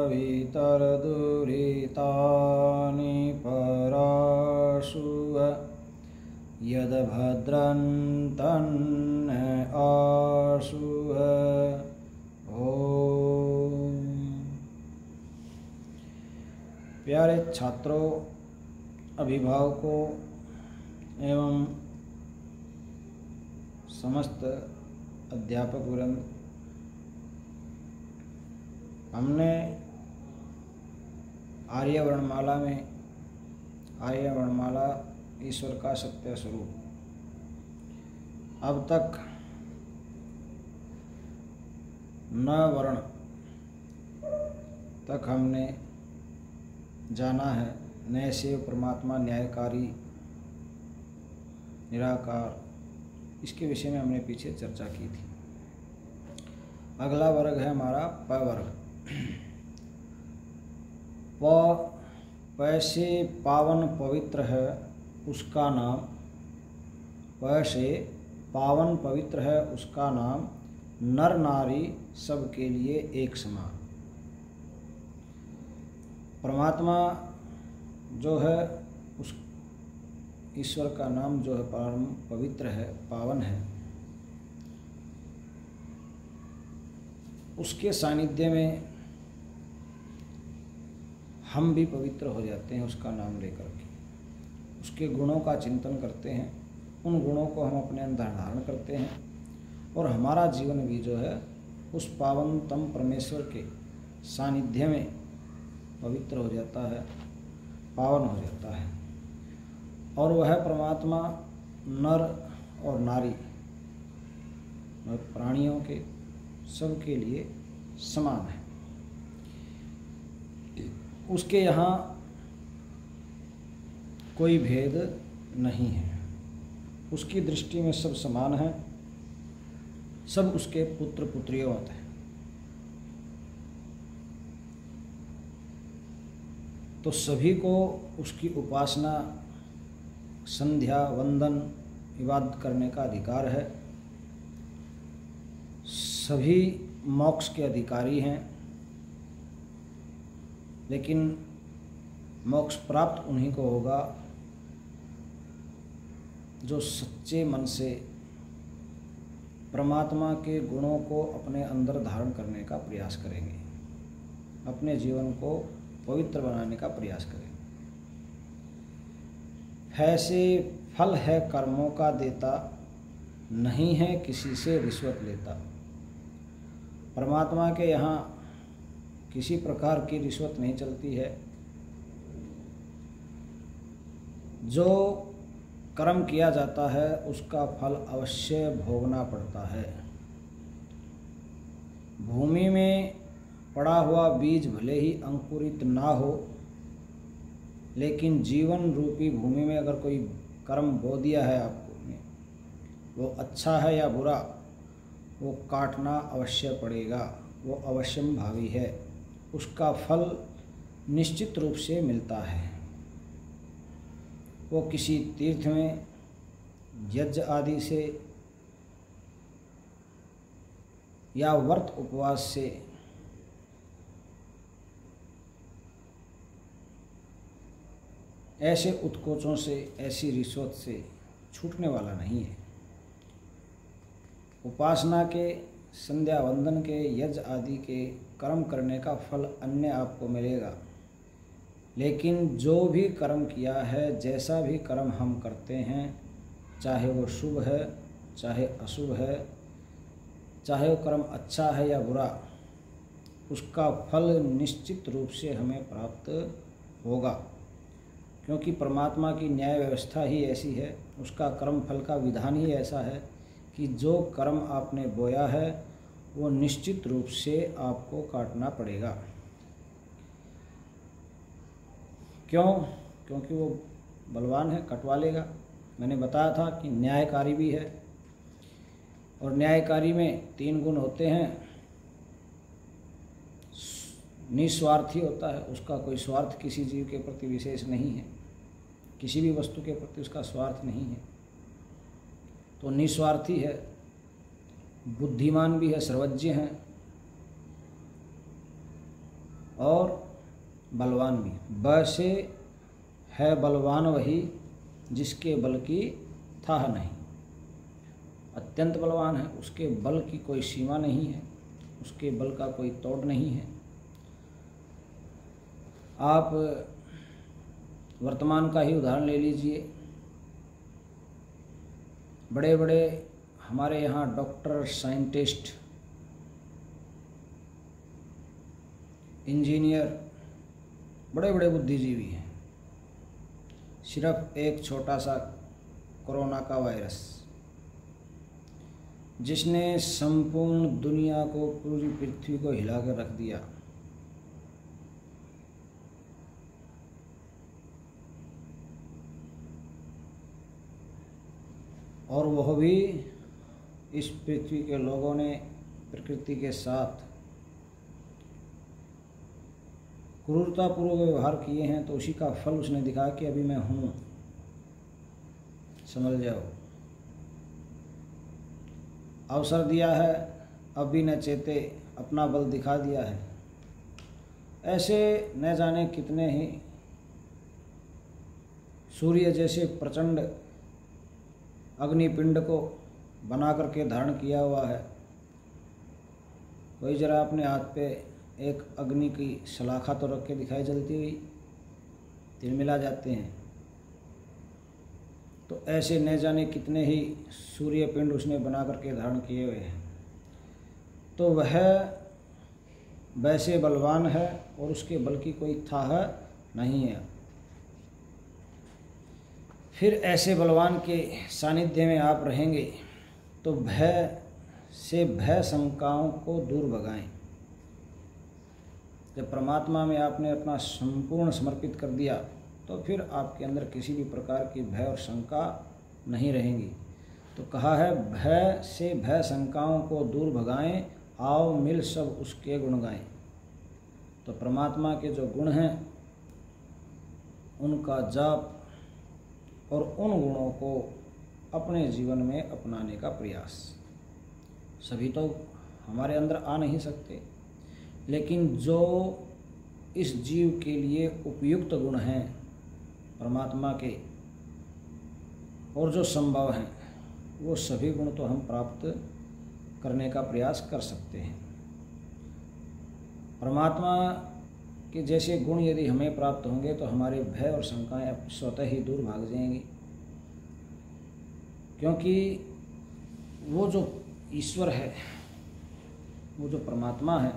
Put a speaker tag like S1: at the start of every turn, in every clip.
S1: वितरदुरितानि पराशुव यद्भद्रं तन्न आशुव। ओम। प्यारे छात्रों, अभिभावकों एवं समस्त अध्यापक वृंद, हमने आर्य वर्णमाला में आर्य वर्णमाला ईश्वर का सत्य स्वरूप अब तक 9 वर्ण तक हमने जाना है। नए शिव परमात्मा, न्यायकारी, निराकार, इसके विषय में हमने पीछे चर्चा की थी। अगला वर्ग है हमारा प वर्ग। प से पावन पवित्र है उसका नाम, प से पावन पवित्र है उसका नाम, नर नारी सबके लिए एक समान। परमात्मा जो है उस ईश्वर का नाम जो है परम पवित्र है, पावन है। उसके सानिध्य में हम भी पवित्र हो जाते हैं उसका नाम लेकर के। उसके गुणों का चिंतन करते हैं, उन गुणों को हम अपने अंदर धारण करते हैं और हमारा जीवन भी जो है उस पावनतम परमेश्वर के सानिध्य में पवित्र हो जाता है, पावन हो जाता है। और वह परमात्मा नर और नारी प्राणियों के सबके लिए समान है। उसके यहाँ कोई भेद नहीं है। उसकी दृष्टि में सब समान है, सब उसके पुत्र पुत्रियों हैं। तो सभी को उसकी उपासना, संध्या, वंदन, इबादत करने का अधिकार है। सभी मोक्ष के अधिकारी हैं, लेकिन मोक्ष प्राप्त उन्हीं को होगा जो सच्चे मन से परमात्मा के गुणों को अपने अंदर धारण करने का प्रयास करेंगे, अपने जीवन को पवित्र बनाने का प्रयास करेंगे। ऐसे फल है कर्मों का देता, नहीं है किसी से रिश्वत लेता। परमात्मा के यहाँ किसी प्रकार की रिश्वत नहीं चलती है। जो कर्म किया जाता है उसका फल अवश्य भोगना पड़ता है। भूमि में पड़ा हुआ बीज भले ही अंकुरित ना हो, लेकिन जीवन रूपी भूमि में अगर कोई कर्म बो दिया है आपको ने, वो अच्छा है या बुरा, वो काटना अवश्य पड़ेगा, वो अवश्यम भावी है। उसका फल निश्चित रूप से मिलता है। वो किसी तीर्थ में यज्ञ आदि से या व्रत उपवास से ऐसे उत्कोचों से, ऐसी रिश्वत से छूटने वाला नहीं है। उपासना के, संध्या वंदन के, यज्ञ आदि के कर्म करने का फल अन्य आपको मिलेगा, लेकिन जो भी कर्म किया है, जैसा भी कर्म हम करते हैं, चाहे वो शुभ है चाहे अशुभ है, चाहे वो कर्म अच्छा है या बुरा, उसका फल निश्चित रूप से हमें प्राप्त होगा। क्योंकि परमात्मा की न्याय व्यवस्था ही ऐसी है, उसका कर्म फल का विधान ही ऐसा है कि जो कर्म आपने बोया है वो निश्चित रूप से आपको काटना पड़ेगा। क्यों? क्योंकि वो बलवान है, कटवा लेगा। मैंने बताया था कि न्यायकारी भी है, और न्यायकारी में 3 गुण होते हैं। निस्वार्थी होता है, उसका कोई स्वार्थ किसी जीव के प्रति विशेष नहीं है, किसी भी वस्तु के प्रति उसका स्वार्थ नहीं है, तो निस्वार्थी है। बुद्धिमान भी है, सर्वज्ञ है, और बलवान भी। ब से है बलवान वही जिसके बल की थाह नहीं। अत्यंत बलवान है, उसके बल की कोई सीमा नहीं है, उसके बल का कोई तोड़ नहीं है। आप वर्तमान का ही उदाहरण ले लीजिए। बड़े बड़े हमारे यहाँ डॉक्टर, साइंटिस्ट, इंजीनियर, बड़े बड़े बुद्धिजीवी हैं। सिर्फ एक छोटा सा कोरोना का वायरस जिसने संपूर्ण दुनिया को, पूरी पृथ्वी को हिला कर रख दिया। और वह भी इस पृथ्वी के लोगों ने प्रकृति के साथ क्रूरतापूर्वक व्यवहार किए हैं, तो उसी का फल उसने दिखाया कि अभी मैं हूँ, समझ जाओ। अवसर दिया है, अभी न चेते, अपना बल दिखा दिया है। ऐसे न जाने कितने ही सूर्य जैसे प्रचंड अग्निपिंड को बना करके धारण किया हुआ है। कोई जरा अपने हाथ पे एक अग्नि की सलाखा तो रख के दिखाई जलती हुई, तिलमिला जाते हैं। तो ऐसे न जाने कितने ही सूर्य पिंड उसने बना करके धारण किए हुए हैं। तो वह वैसे बलवान है और उसके बल की कोई थाह नहीं है। फिर ऐसे बलवान के सानिध्य में आप रहेंगे तो भय से भय शंकाओं को दूर भगाएं। जब परमात्मा में आपने अपना संपूर्ण समर्पित कर दिया तो फिर आपके अंदर किसी भी प्रकार की भय और शंका नहीं रहेंगी। तो कहा है भय से भय शंकाओं को दूर भगाएं, आओ मिल सब उसके गुण गाएं। तो परमात्मा के जो गुण हैं उनका जाप और उन गुणों को अपने जीवन में अपनाने का प्रयास। सभी तो हमारे अंदर आ नहीं सकते, लेकिन जो इस जीव के लिए उपयुक्त गुण हैं परमात्मा के और जो संभव हैं, वो सभी गुण तो हम प्राप्त करने का प्रयास कर सकते हैं। परमात्मा के जैसे गुण यदि हमें प्राप्त होंगे तो हमारे भय और शंकाएं स्वतः ही दूर भाग जाएंगी, क्योंकि वो जो ईश्वर है, वो जो परमात्मा है,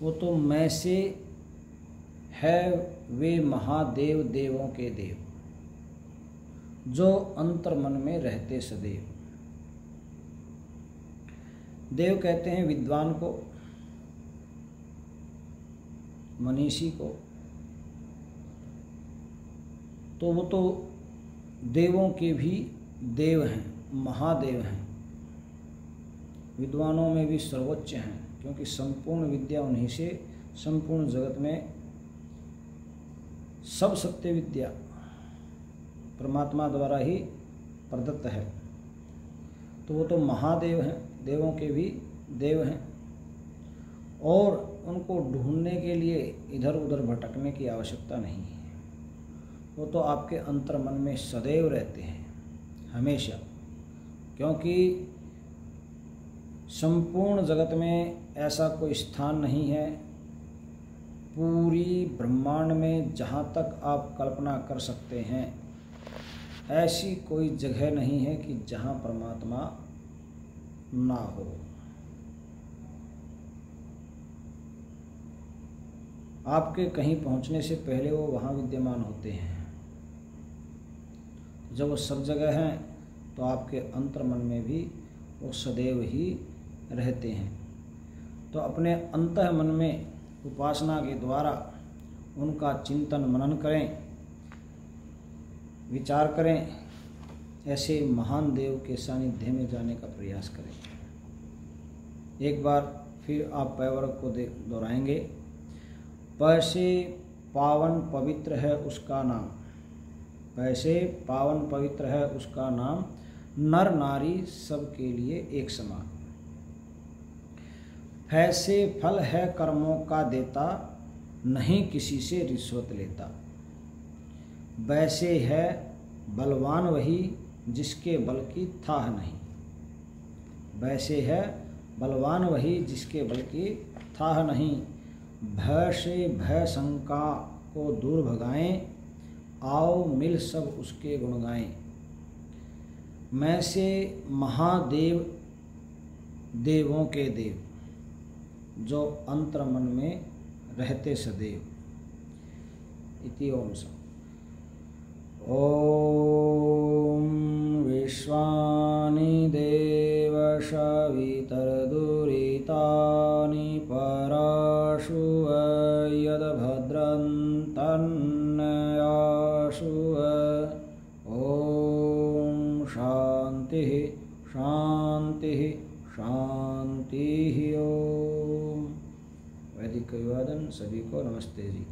S1: वो तो मैं से है वे महादेव देवों के देव, जो अंतर मन में रहते सदैव। देव कहते हैं विद्वान को, मनीषी को। तो वो तो देवों के भी देव हैं, महादेव हैं, विद्वानों में भी सर्वोच्च हैं, क्योंकि संपूर्ण विद्या उन्हीं से संपूर्ण जगत में सब सत्य विद्या परमात्मा द्वारा ही प्रदत्त है। तो वो तो महादेव हैं, देवों के भी देव हैं, और उनको ढूंढने के लिए इधर उधर भटकने की आवश्यकता नहीं है। वो तो आपके अंतर मन में सदैव रहते हैं, हमेशा, क्योंकि संपूर्ण जगत में ऐसा कोई स्थान नहीं है पूरी ब्रह्मांड में जहाँ तक आप कल्पना कर सकते हैं, ऐसी कोई जगह नहीं है कि जहाँ परमात्मा ना हो। आपके कहीं पहुँचने से पहले वो वहाँ विद्यमान होते हैं। जब वो सब जगह हैं तो आपके अंतर मन में भी वो सदैव ही रहते हैं। तो अपने अंतः मन में उपासना के द्वारा उनका चिंतन मनन करें, विचार करें, ऐसे महान देव के सानिध्य में जाने का प्रयास करें। एक बार फिर आप पैवर्ग को दोहराएंगे। पैसे पावन पवित्र है उसका नाम, पैसे पावन पवित्र है उसका नाम, नर नारी सबके लिए एक समान। फैसे फल है कर्मों का देता, नहीं किसी से रिश्वत लेता। वैसे है बलवान वही जिसके बल की थाह नहीं। वैसे है बलवान वही जिसके बल की थाह नहीं। भय से भय शंका को दूर भगाएं, आओ मिल सब उसके गुण गाएं। मैं से महादेव देवों के देव, जो अंतर मन में रहते सदैव। इति ओम सा। ओम विश्वानि देव सवितर्दुरितानि पराशु यद्भद्रं तन्नयाशु। ओम शांति शांति शांति। ओम। वैदिक अभिवादन सभी को नमस्ते जी।